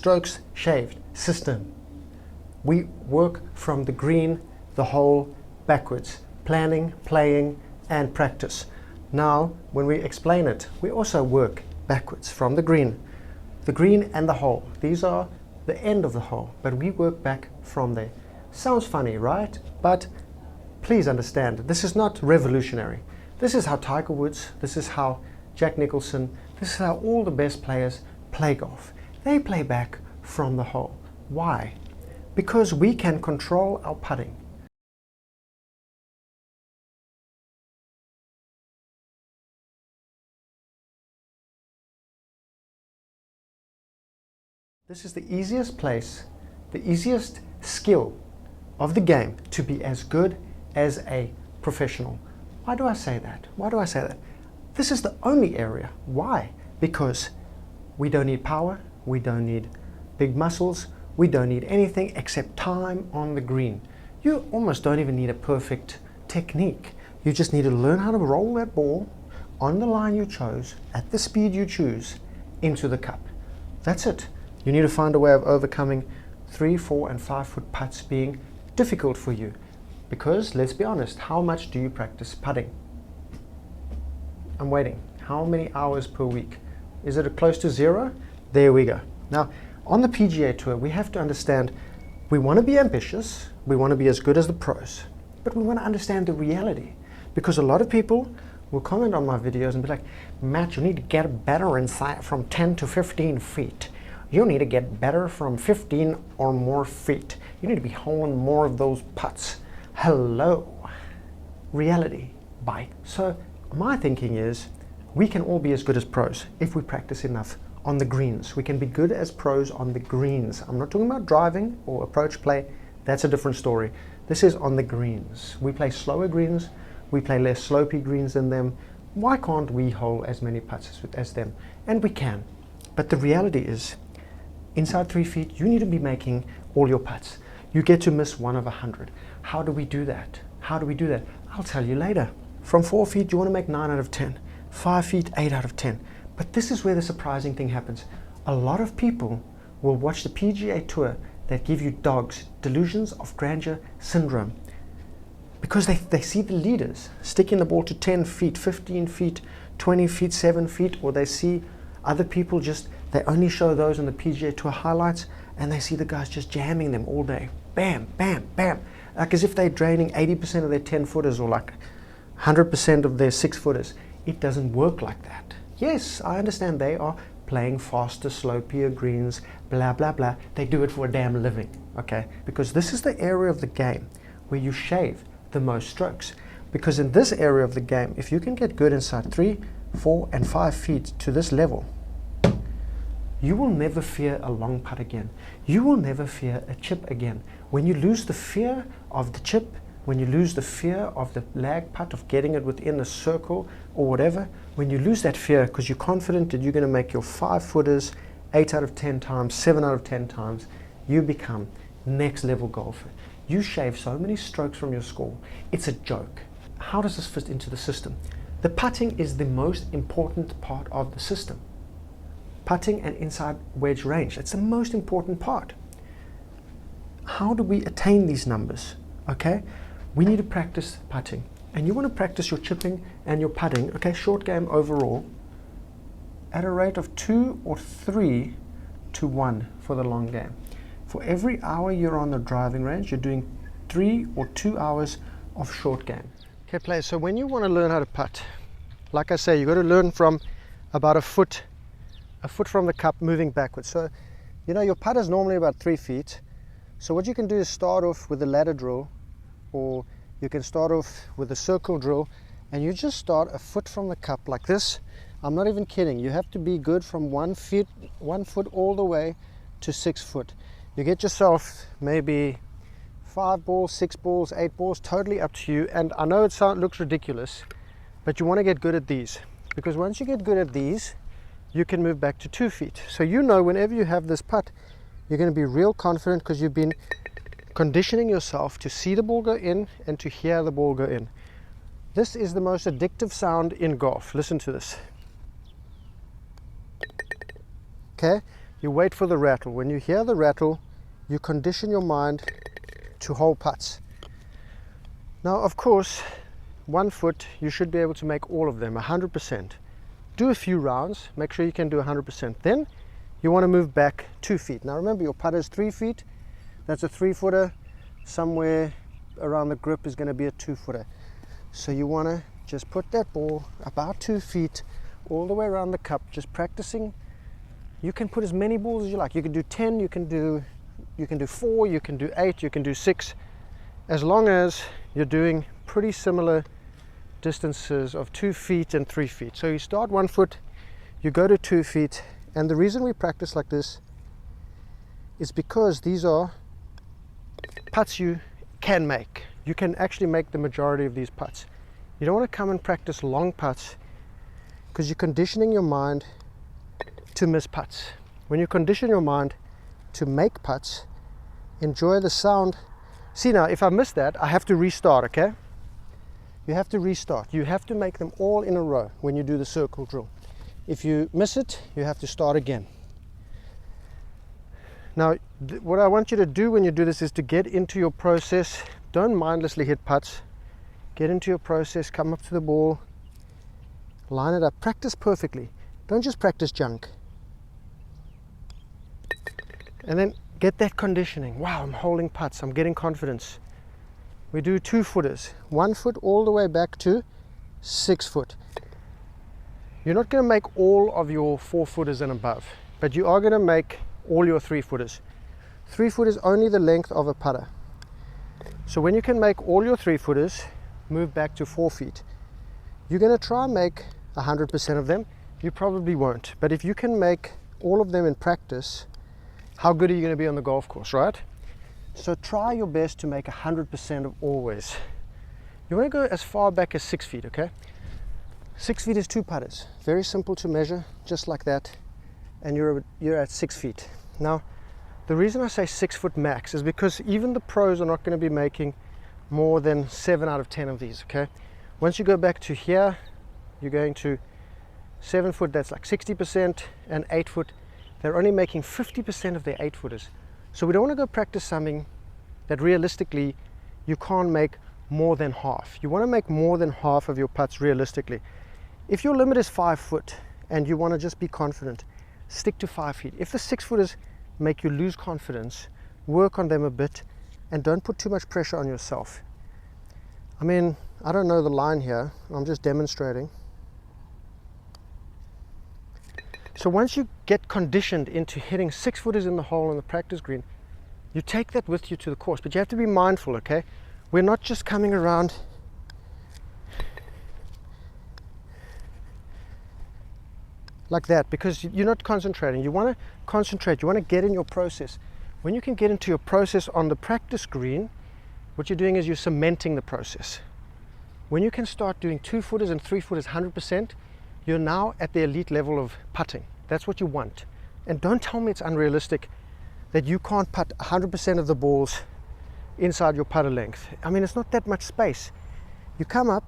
strokes shaved system. We work from the green, the hole, backwards. Planning, playing, and practice. Now, when we explain it, we also work backwards from the green and the hole. These are the end of the hole, but we work back from there. Sounds funny, right? But please understand, this is not revolutionary. This is how Tiger Woods, this is how Jack Nicholson, this is how all the best players play golf. They play back from the hole. Why? Because we can control our putting. This is the easiest place, the easiest skill of the game to be as good as a professional. Why do I say that? Why do I say that? This is the only area. Why? Because we don't need power, we don't need big muscles, we don't need anything except time on the green. You almost don't even need a perfect technique. You just need to learn how to roll that ball on the line you chose, at the speed you choose, into the cup. That's it. You need to find a way of overcoming 3, 4, and 5 foot putts being difficult for you. Because, let's be honest, how much do you practice putting? I'm waiting. How many hours per week? Is it close to 0? There we go. Now, on the PGA Tour, we have to understand we want to be ambitious, we want to be as good as the pros, but we want to understand the reality. Because a lot of people will comment on my videos and be like, Matt, you need to get better inside from 10 to 15 feet. You need to get better from 15 or more feet. You need to be holding more of those putts. Hello, reality bite. So my thinking is we can all be as good as pros if we practice enough on the greens. We can be good as pros on the greens. I'm not talking about driving or approach play. That's a different story. This is on the greens. We play slower greens. We play less slopey greens than them. Why can't we hold as many putts as them? And we can. But the reality is, inside 3 feet, you need to be making all your putts. You get to miss 1 of 100. How do we do that? How do we do that? I'll tell you later. From 4 feet, you want to make 9 out of 10. 5 feet, 8 out of 10. But this is where the surprising thing happens. A lot of people will watch the PGA Tour that give you dogs, delusions of grandeur syndrome. Because they see the leaders sticking the ball to 10 feet, 15 feet, 20 feet, 7 feet, or they see other people they only show those on the PGA Tour highlights, and they see the guys just jamming them all day. Bam, bam, bam. Like as if they're draining 80% of their 10-footers or like 100% of their 6-footers. It doesn't work like that. Yes, I understand they are playing faster, slopier greens, blah, blah, blah. They do it for a damn living, okay? Because this is the area of the game where you shave the most strokes. Because in this area of the game, if you can get good inside 3, 4, and 5 feet to this level, you will never fear a long putt again. You will never fear a chip again. When you lose the fear of the chip, when you lose the fear of the lag putt, of getting it within a circle or whatever, when you lose that fear because you're confident that you're going to make your 5-footers 8 out of 10 times, 7 out of 10 times, you become next level golfer. You shave so many strokes from your score. It's a joke. How does this fit into the system? The putting is the most important part of the system. Putting and inside wedge range, it's the most important part. How do we attain these numbers? Okay, we need to practice putting, and you want to practice your chipping and your putting, okay, short game overall, at a rate of 2 or 3 to 1 for the long game. For every hour you're on the driving range, you're doing 3 or 2 hours of short game. Okay, players, so when you want to learn how to putt, like I say, you got to learn from about a foot from the cup moving backwards. So, you know, your putt is normally about 3 feet. So what you can do is start off with a ladder drill, or you can start off with a circle drill, and you just start a foot from the cup like this. I'm not even kidding. You have to be good from 1 foot all the way to 6 foot. You get yourself maybe 5 balls, 6 balls, 8 balls, totally up to you. And I know it looks ridiculous, but you want to get good at these, because once you get good at these, you can move back to 2 feet. So you know whenever you have this putt, you're going to be real confident because you've been conditioning yourself to see the ball go in and to hear the ball go in. This is the most addictive sound in golf. Listen to this. Okay, You wait for the rattle. When you hear the rattle, you condition your mind to hold putts. Now, of course, 1 foot, you should be able to make all of them 100%. Do a few rounds, make sure you can do 100%. Then you want to move back 2 feet. Now remember, your putter is 3 feet. That's a 3-footer. Somewhere around the grip is going to be a 2-footer. So you want to just put that ball about 2 feet all the way around the cup, just practicing. You can put as many balls as you like. You can do 10, you can do 4, you can do 8, you can do 6, as long as you're doing pretty similar distances of 2 feet and 3 feet. So you start 1 foot, you go to 2 feet, and the reason we practice like this is because these are putts you can make. You can actually make the majority of these putts. You don't want to come and practice long putts because you're conditioning your mind to miss putts. When you condition your mind to make putts, enjoy the sound. See, now if I miss that, I have to restart, okay? You have to restart. You have to make them all in a row when you do the circle drill. If you miss it, you have to start again. Now, what I want you to do when you do this is to get into your process. Don't mindlessly hit putts. Get into your process, come up to the ball, line it up, practice perfectly. Don't just practice junk. And then get that conditioning. Wow, I'm holding putts, I'm getting confidence. We do 2-footers, 1 foot all the way back to 6 foot. You're not going to make all of your 4-footers and above, but you are going to make all your 3-footers. 3 foot is only the length of a putter. So when you can make all your 3-footers, move back to 4 feet. You're going to try and make 100% of them. You probably won't, but if you can make all of them in practice, how good are you going to be on the golf course, right? So try your best to make 100% of always. You want to go as far back as 6 feet, okay? 6 feet is 2 putters. Very simple to measure, just like that. And you're at 6 feet. Now, the reason I say 6 foot max is because even the pros are not going to be making more than 7 out of 10 of these, okay? Once you go back to here, you're going to 7 foot, that's like 60%, and 8 foot, they're only making 50% of their 8-footers. So we don't want to go practice something that realistically you can't make more than half. You want to make more than half of your putts realistically. If your limit is 5 foot and you want to just be confident, stick to 5 feet. If the 6-footers make you lose confidence, work on them a bit and don't put too much pressure on yourself. I mean, I don't know the line here, I'm just demonstrating. So once you get conditioned into hitting 6-footers in the hole on the practice green, you take that with you to the course, but you have to be mindful, okay? We're not just coming around like that because you're not concentrating. You want to concentrate, you want to get in your process. When you can get into your process on the practice green, what you're doing is you're cementing the process. When you can start doing 2-footers and 3-footers 100%, you're now at the elite level of putting. That's what you want. And don't tell me it's unrealistic that you can't putt 100% of the balls inside your putter length. I mean, it's not that much space. You come up,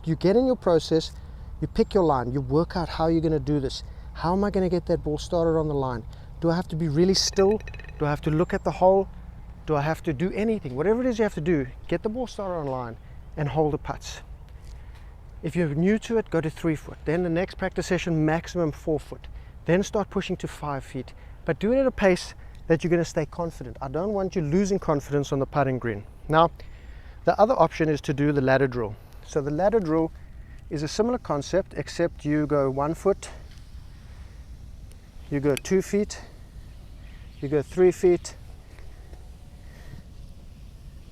you get in your process, you pick your line, you work out how you're going to do this. How am I going to get that ball started on the line? Do I have to be really still? Do I have to look at the hole? Do I have to do anything? Whatever it is you have to do, get the ball started on line and hold the putts. If you're new to it, go to 3 foot. Then the next practice session, maximum 4 foot. Then start pushing to 5 feet. But do it at a pace that you're going to stay confident. I don't want you losing confidence on the putting green. Now, the other option is to do the ladder drill. So the ladder drill is a similar concept, except you go 1 foot, you go 2 feet, you go 3 feet,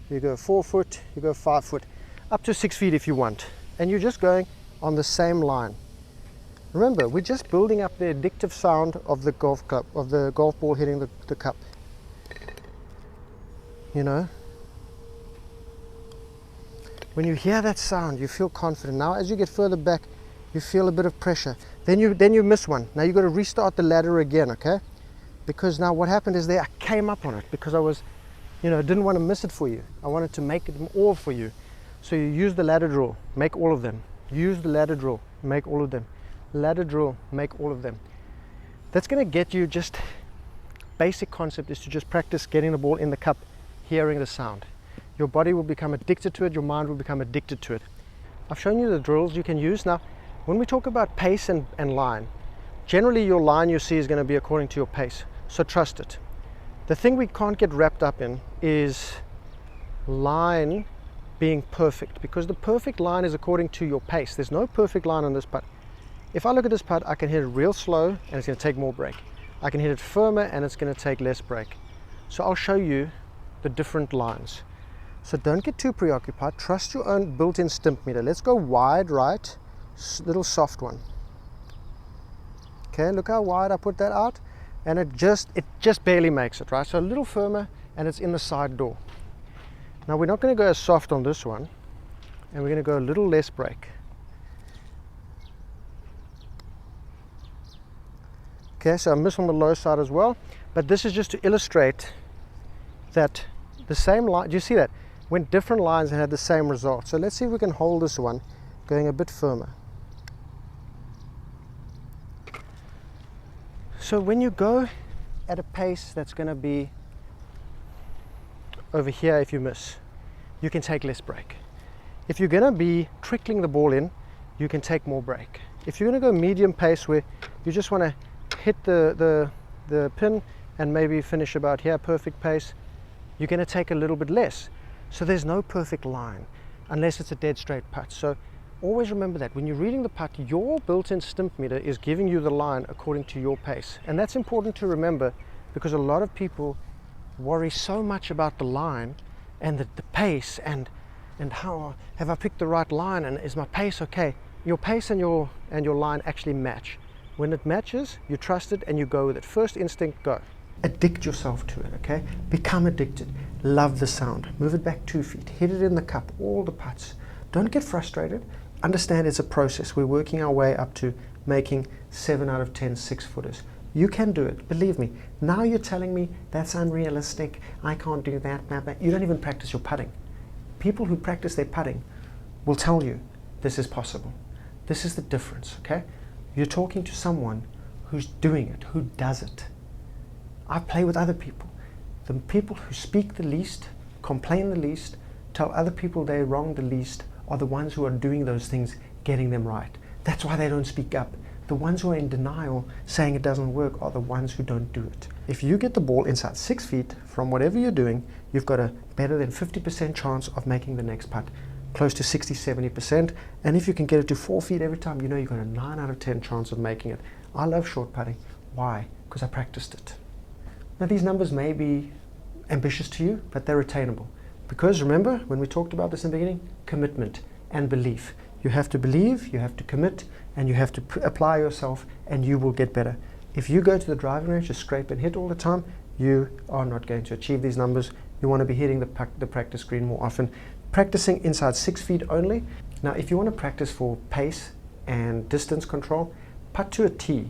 you go 4 foot, you go 5 foot, up to 6 feet if you want. And you're just going on the same line. Remember, we're just building up the addictive sound of the golf club, of the golf ball hitting the cup. You know? When you hear that sound, you feel confident. Now, as you get further back, you feel a bit of pressure. Then you miss one. Now you've got to restart the ladder again, okay? Because now what happened is I came up on it because I was, didn't want to miss it for you. I wanted to make it all for you. So you use the ladder drill, make all of them. Use the ladder drill, make all of them. Ladder drill, make all of them. That's going to get you just basic concept is to just practice getting the ball in the cup, hearing the sound. Your body will become addicted to it, your mind will become addicted to it. I've shown you the drills you can use. Now, when we talk about pace and line, generally your line you see is going to be according to your pace, so trust it. The thing we can't get wrapped up in is line being perfect, because the perfect line is according to your pace. There's no perfect line on this putt. If I look at this putt, I can hit it real slow and it's going to take more break. I can hit it firmer and it's going to take less break. So I'll show you the different lines. So don't get too preoccupied. Trust your own built-in stimp meter. Let's go wide right, little soft one. Okay, look how wide I put that out, and it just barely makes it, right? So a little firmer and it's in the side door. Now we're not going to go as soft on this one, and we're going to go a little less break. Okay, so I miss on the low side as well, but this is just to illustrate that the same line, do you see that? When different lines had the same result. So let's see if we can hold this one going a bit firmer. So when you go at a pace that's going to be over here, if you miss, you can take less break. If you're going to be trickling the ball in, you can take more break. If you're going to go medium pace where you just want to hit the pin and maybe finish about here, perfect pace, you're going to take a little bit less. So there's no perfect line unless it's a dead straight putt. So always remember that when you're reading the putt, your built-in stimp meter is giving you the line according to your pace. And that's important to remember, because a lot of people worry so much about the line and the pace and how have I picked the right line and is my pace okay? Your pace and your line actually match. When it matches, you trust it and you go with it. First instinct, go. Addict yourself to it, okay? Become addicted. Love the sound. Move it back 2 feet. Hit it in the cup, all the putts. Don't get frustrated. Understand it's a process. We're working our way up to making 7 out of 10 6-footers. You can do it, believe me. Now you're telling me that's unrealistic, I can't do that. You don't even practice your putting. People who practice their putting will tell you this is possible. This is the difference, okay? You're talking to someone who's doing it, who does it. I play with other people. The people who speak the least, complain the least, tell other people they're wrong the least, are the ones who are doing those things, getting them right. That's why they don't speak up. The ones who are in denial, saying it doesn't work, are the ones who don't do it. If you get the ball inside 6 feet from whatever you're doing, you've got a better than 50% chance of making the next putt. Close to 60-70%, and if you can get it to 4 feet every time, you know you've got a 9 out of 10 chance of making it. I love short putting. Why? Because I practiced it. Now these numbers may be ambitious to you, but they're attainable. Because remember, when we talked about this in the beginning, commitment and belief. You have to believe, you have to commit, and you have to apply yourself, and you will get better. If you go to the driving range, just scrape and hit all the time, you are not going to achieve these numbers. You want to be hitting the practice green more often. Practicing inside 6 feet only. Now if you want to practice for pace and distance control, putt to a tee.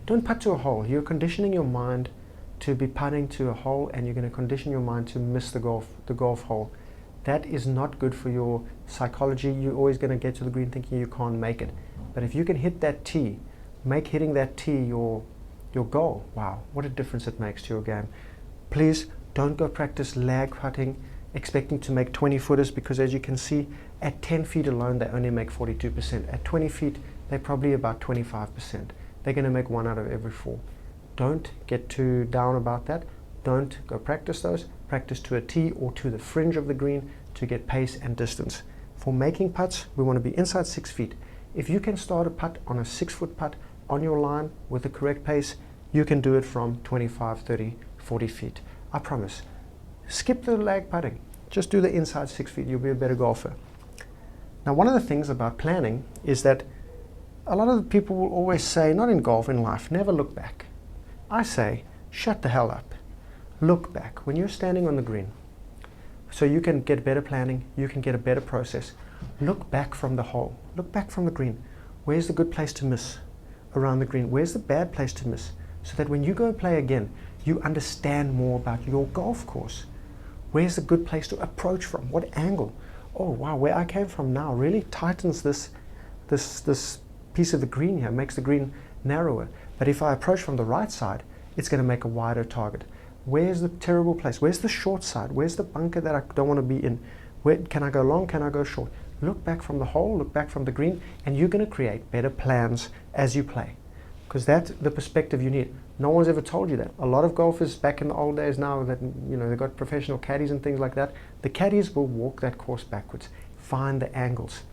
Don't putt to a hole. You're conditioning your mind to be putting to a hole, and you're going to condition your mind to miss the golf hole. That is not good for your psychology. You're always going to get to the green thinking you can't make it. But if you can hit that tee, make hitting that tee your goal. Wow, what a difference it makes to your game. Please don't go practice lag putting expecting to make 20 footers, because as you can see, at 10 feet alone they only make 42%. At 20 feet they're probably about 25%. They're going to make 1 out of every 4. Don't get too down about that. Don't go practice those. Practice to a tee or to the fringe of the green to get pace and distance. For making putts, we want to be inside 6 feet. If you can start a putt on a 6-foot putt on your line with the correct pace, you can do it from 25, 30, 40 feet. I promise. Skip the lag putting. Just do the inside 6 feet. You'll be a better golfer. Now, one of the things about planning is that a lot of the people will always say, not in golf, in life, never look back. I say, shut the hell up. Look back when you're standing on the green. So you can get better planning, you can get a better process. Look back from the hole. Look back from the green. Where's the good place to miss around the green? Where's the bad place to miss? So that when you go play again, you understand more about your golf course. Where's the good place to approach from? What angle? Oh wow, where I came from now really tightens this piece of the green here, makes the green narrower. But if I approach from the right side, it's going to make a wider target. Where's the terrible place? Where's the short side? Where's the bunker that I don't want to be in? Where can I go long? Can I go short? Look back from the hole, look back from the green, and you're going to create better plans as you play. Because that's the perspective you need. No one's ever told you that. A lot of golfers back in the old days now that, you know, they've got professional caddies and things like that, the caddies will walk that course backwards, find the angles,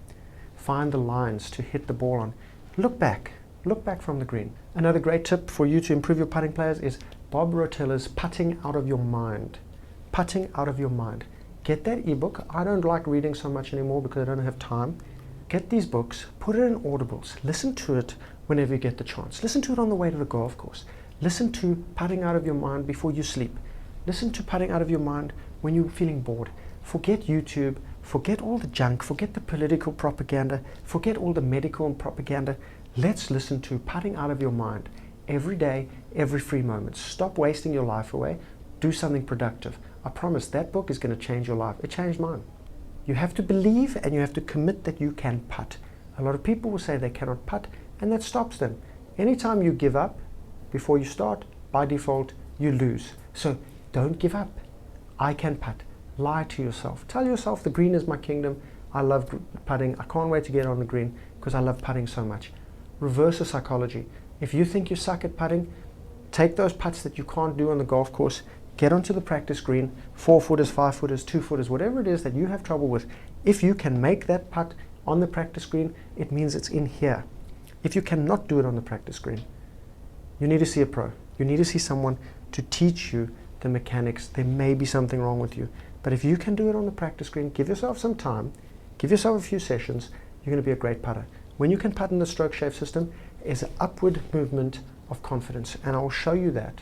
find the lines to hit the ball on. Look back from the green. Another great tip for you to improve your putting players is Bob Rotella's Putting Out of Your Mind. Putting Out of Your Mind. Get that ebook. I don't like reading so much anymore because I don't have time. Get these books, put it in audibles, listen to it whenever you get the chance. Listen to it on the way to the golf course. Listen to Putting Out of Your Mind before you sleep. Listen to Putting Out of Your Mind when you're feeling bored. Forget YouTube, forget all the junk, forget the political propaganda, forget all the medical propaganda. Let's listen to Putting Out of Your Mind every day, every free moment. Stop wasting your life away. Do something productive. I promise that book is going to change your life. It changed mine. You have to believe and you have to commit that you can putt. A lot of people will say they cannot putt, and that stops them. Anytime you give up before you start, by default, you lose. So don't give up. I can putt. Lie to yourself. Tell yourself the green is my kingdom. I love putting. I can't wait to get on the green because I love putting so much. Reverse the psychology. If you think you suck at putting, take those putts that you can't do on the golf course, get onto the practice green, 4-footers, 5-footers, 2-footers, whatever it is that you have trouble with. If you can make that putt on the practice green, it means it's in here. If you cannot do it on the practice green, you need to see a pro. You need to see someone to teach you the mechanics. There may be something wrong with you. But if you can do it on the practice green, give yourself some time, give yourself a few sessions, you're going to be a great putter. When you can putt in the stroke shave system, it's an upward movement of confidence, and I will show you that.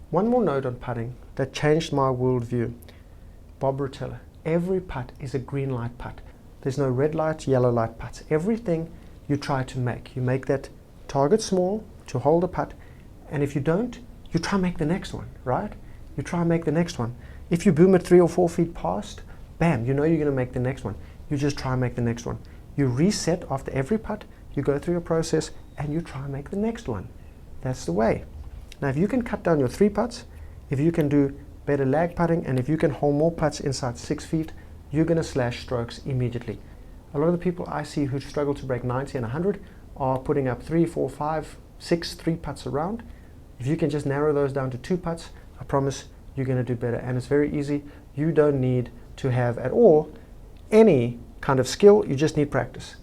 One more note on putting that changed my worldview. Bob Rotella. Every putt is a green light putt. There's no red light, yellow light putts. Everything you try to make. You make that target small to hold a putt, and if you don't, you try and make the next one, right? You try and make the next one. If you boom it 3 or 4 feet past, bam, you know you're going to make the next one. You just try and make the next one. You reset after every putt, you go through your process, and you try and make the next one. That's the way. Now, if you can cut down your 3 putts, if you can do better lag putting, and if you can hold more putts inside 6 feet, you're going to slash strokes immediately. A lot of the people I see who struggle to break 90 and 100 are putting up 3, 4, 5, 6, 3 putts around. If you can just narrow those down to 2 putts, I promise you're going to do better. And it's very easy. You don't need to have at all any kind of skill. You just need practice.